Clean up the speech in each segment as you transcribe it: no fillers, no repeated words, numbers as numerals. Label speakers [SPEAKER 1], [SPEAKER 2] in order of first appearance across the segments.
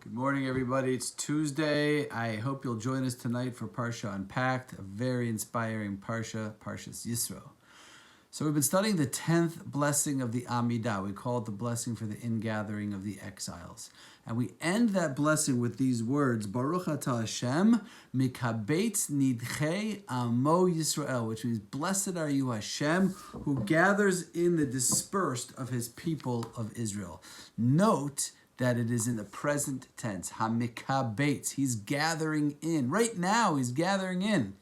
[SPEAKER 1] Good morning, everybody. It's Tuesday. I hope you'll join us tonight for Parsha Unpacked, a very inspiring Parsha, Parshas Yisro. So we've been studying the 10th blessing of the Amidah. We call it the blessing for the ingathering of the exiles. And we end that blessing with these words, Baruch atah Hashem, mikabetz nidchei amo Yisrael, which means, blessed are you, Hashem, who gathers in the dispersed of his people of Israel. Note that it is in the present tense, hamikabetz. He's gathering in. Right now, he's gathering in.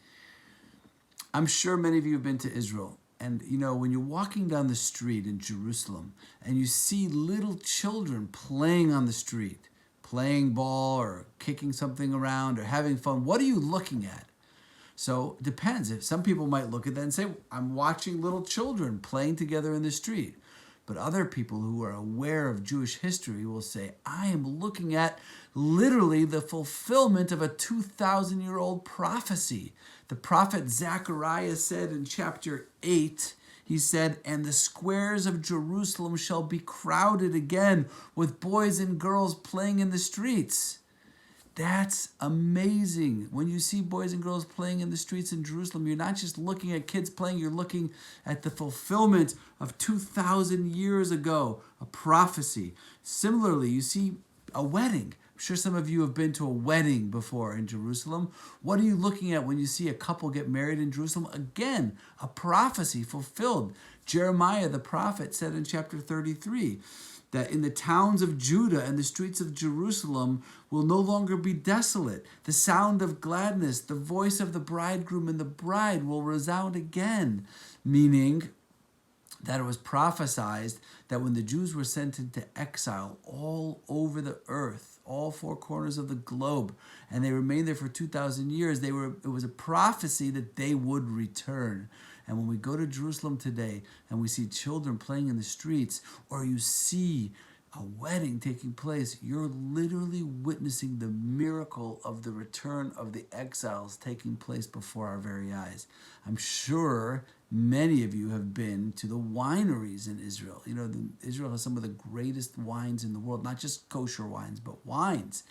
[SPEAKER 1] I'm sure many of you have been to Israel. And, you know, when you're walking down the street in Jerusalem and you see little children playing on the street, playing ball or kicking something around or having fun, what are you looking at? So it depends. If some people might look at that and say, I'm watching little children playing together in the street. But other people who are aware of Jewish history will say, I am looking at literally the fulfillment of a 2,000-year-old prophecy. The prophet Zechariah said in chapter 8, he said, and the squares of Jerusalem shall be crowded again with boys and girls playing in the streets. That's amazing. When you see boys and girls playing in the streets in Jerusalem, you're not just looking at kids playing, you're looking at the fulfillment of 2,000 years ago, a prophecy. Similarly, you see a wedding. I'm sure some of you have been to a wedding before in Jerusalem. What are you looking at when you see a couple get married in Jerusalem? Again, a prophecy fulfilled. Jeremiah, the prophet, said in chapter 33, that in the towns of Judah and the streets of Jerusalem will no longer be desolate. The sound of gladness, the voice of the bridegroom and the bride will resound again. Meaning that it was prophesied that when the Jews were sent into exile all over the earth, all four corners of the globe, and they remained there for 2,000 years, it was a prophecy that they would return. And when we go to Jerusalem today and we see children playing in the streets, or you see a wedding taking place, you're literally witnessing the miracle of the return of the exiles taking place before our very eyes. I'm sure many of you have been to the wineries in Israel. You know, Israel has some of the greatest wines in the world, not just kosher wines, but wines.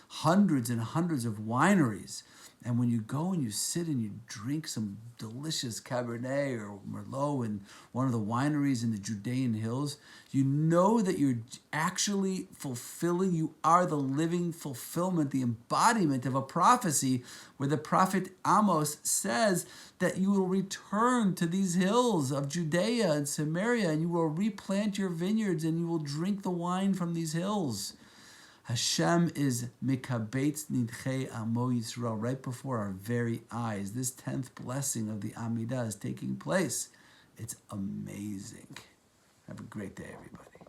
[SPEAKER 1] Hundreds and hundreds of wineries. And when you go and you sit and you drink some delicious Cabernet or Merlot in one of the wineries in the Judean hills, you know that you're actually fulfilling, you are the living fulfillment, the embodiment of a prophecy where the prophet Amos says that you will return to these hills of Judea and Samaria and you will replant your vineyards and you will drink the wine from these hills. Hashem is mikabetz nidchei amo Yisrael right before our very eyes. This 10th blessing of the Amidah is taking place. It's amazing. Have a great day, everybody.